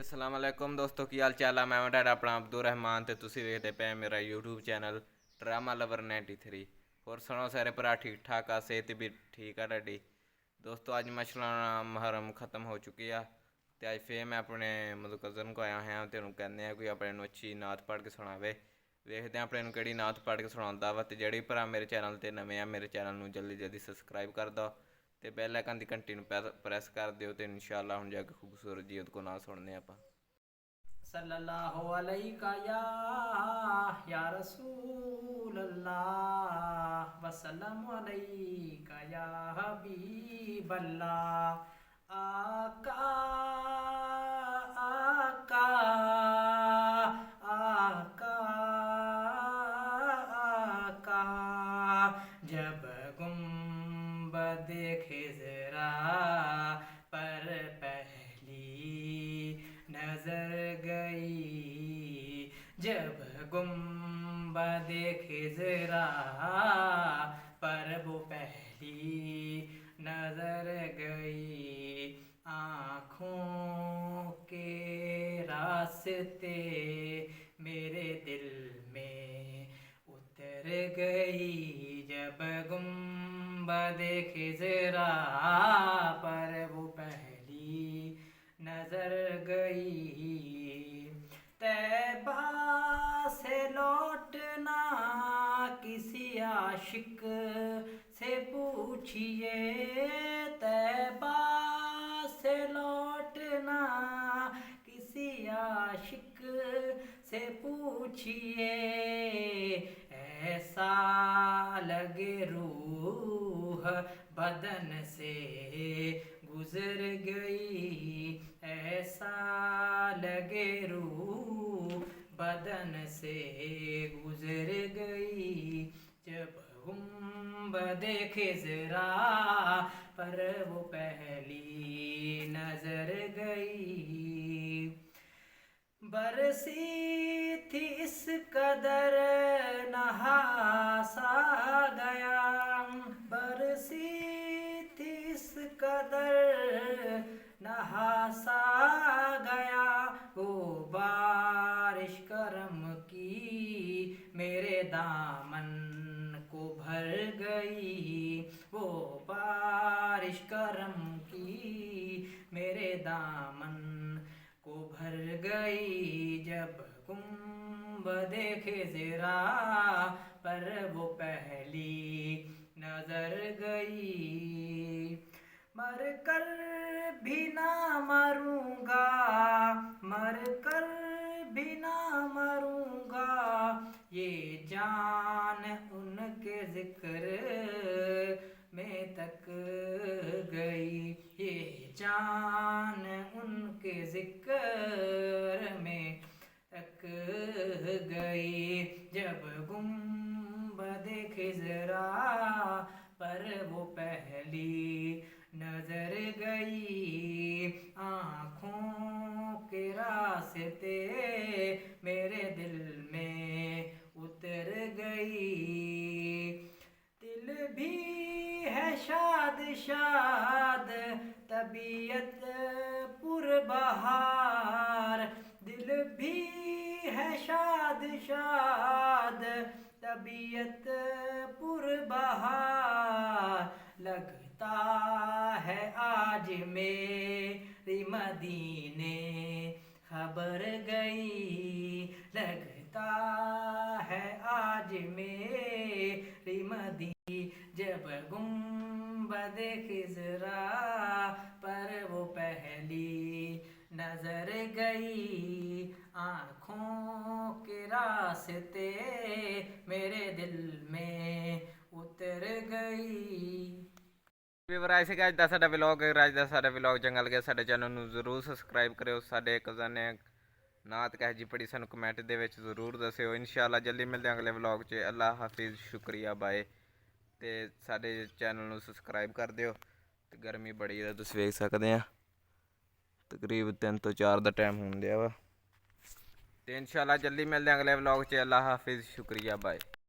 अस्सलाम वालेकुम दोस्तों, की हाल चाल है। मैं ਤੁਹਾਡਾ ਆਪਣਾ ਅਬਦੁਰ ਰਹਿਮਾਨ ਤੇ ਤੁਸੀਂ ਵੇਖਦੇ ਪਏ ਮੇਰਾ YouTube ਚੈਨਲ ਡਰਾਮਾ ਲਵਰ 93। ਹੋਰ ਸੁਣੋ ਸਾਰੇ ਭਰਾ ਠੀਕ ਠਾਕ ਆ, ਸਿਹਤ ਵੀ ਠੀਕ ਆ ਤੁਹਾਡੀ। ਦੋਸਤੋ ਅੱਜ ਮਾਸ਼ਾਅੱਲਾ ਮੁਹਰਮ ਖਤਮ ਹੋ ਚੁੱਕੀ ਆ ਤੇ ਅੱਜ ਫੇਰ ਮੈਂ ਆਪਣੇ ਮਤਲਬ ਕਜ਼ਨ ਕੋ ਆਇਆ ਹਾਂ ਤੇ ਉਹਨੂੰ ਕਹਿੰਦੇ ਆ ਕੋਈ ਆਪਣੇ ਨੂੰ ਅੱਛੀ ਨਾਤ ਪੜ੍ਹ ਕੇ ਸੁਣਾਵੇ। ਵੇਖਦੇ ਆ ਆਪਣੇ ਨੂੰ ਕਿਹੜੀ ਨਾਤ ਪੜ੍ਹ ਕੇ ਸੁਣਾਉਂਦਾ ਵਾ। ਤੇ ਜਿਹੜੇ ਭਰਾ ਮੇਰੇ ਚੈਨਲ ਤੇ ਨਵੇਂ ਆ ਮੇਰੇ ਚੈਨਲ ਨੂੰ ਜਲਦੀ ਜਲਦੀ ਸਬਸਕ੍ਰਾइब कर दो ਤੇ ਬੈਲ ਆਈਕਨ ਦੀ ਘੰਟੀ ਨੂੰ ਪ੍ਰੈਸ ਕਰ ਦਿਓ ਤੇ ਇਨਸ਼ਾਅੱਲਾ ਹੁਣ ਜਾ ਕੇ ਖੂਬਸੂਰਤ ਜੀ ਉਹਦੇ ਕੋ ਨਾ ਸੁਣਨੇ ਆਪਾਂ। सल्लल्लाहु अलैका या रसूल अल्लाह वसल्लम अलैका या हबीब अल्लाह। आका आका आका आका जब गुंबद खिज़रा पर पहली नजर गई, जब गुंबद खिज़रा पर वो पहली नजर गई। आँखों के रास्ते मेरे दिल में उतर गई, जब गुंबद खिज़रा पर वो पहली नजर गई। तैबा से लौटना किसी आशिक से पूछिए, तैबा से लौटना किसी आशिक से पूछिए। ऐसा लगे रूह बदन से गुजर गई, ऐसा लगे रूह बदन से गुजर गई। जब गुंबद खिज़रा पर वो पहली नजर गई। बरसी थी इस कदर नहासा गया, बरसी थी इस कदर नहासा गया। वो बारिश करम की मेरे दामन को भर गई, वो बारिश करम की मेरे दामन को भर गई। जब गुंबद खिज़रा पर वो पहली नजर गई। मर कर भी ना मरूंगा, मर कर भी ना मरूंगा, ये जान उनके जिक्र में तक गई, ये जान उनके जिक्र में तक गई। जब गुंबद खिज़रा पर वो पहली नजर गई। आँखों के रास्ते मेरे दिल में उतर गई। दिल भी है शाद शाद तबीयत पुरबहार, दिल भी है शाद शाद तबीयत पुरबहार। लगता है आज मेरी मदीने खबर गई, लगता है आज मेरी मदीने। जब गुंबद खिज़रा पर वो पहली नजर गई। आँखों के रास्ते मेरे दिल में उतर गई। ਵੀਵਰ ਐਸੇ ਕਿ ਅੱਜ ਦਾ ਸਾਡਾ ਵਲੌਗ ਚੰਗਾ ਲੱਗਿਆ ਸਾਡੇ ਚੈਨਲ ਨੂੰ ਜ਼ਰੂਰ ਸਬਸਕ੍ਰਾਈਬ ਕਰਿਓ। ਸਾਡੇ ਕਜ਼ਨ ਨੇ ਨਾਤ ਕਹਿ ਜੀ ਪੜੀ ਸਾਨੂੰ ਕਮੈਂਟ ਦੇ ਵਿੱਚ ਜ਼ਰੂਰ ਦੱਸਿਓ। ਇਨਸ਼ਾਅੱਲਾ ਜਲਦੀ ਮਿਲਦੇ ਹਾਂ ਅਗਲੇ ਵਲੌਗ 'ਚ। ਅੱਲਾ ਹਾਫਿਜ਼, ਸ਼ੁਕਰੀਆ, ਬਾਏ। ਤੇ ਸਾਡੇ ਚੈਨਲ ਨੂੰ ਸਬਸਕ੍ਰਾਈਬ ਕਰ ਦਿਓ। ਤੇ ਗਰਮੀ ਬੜੀ ਹੈ ਤੁਸੀਂ ਵੇਖ ਸਕਦੇ ਆ, ਤਕਰੀਬਨ 3 ਤੋਂ 4 ਦਾ ਟਾਈਮ ਹੋਣ ਡਿਆ ਵਾ। ਤੇ ਇਨਸ਼ਾਅੱਲਾ ਜਲਦੀ ਮਿਲਦੇ ਹਾਂ ਅਗਲੇ ਵਲੌਗ 'ਚ। ਅੱਲਾ ਹਾਫਿਜ਼, ਸ਼ੁਕਰੀਆ, ਬਾਏ।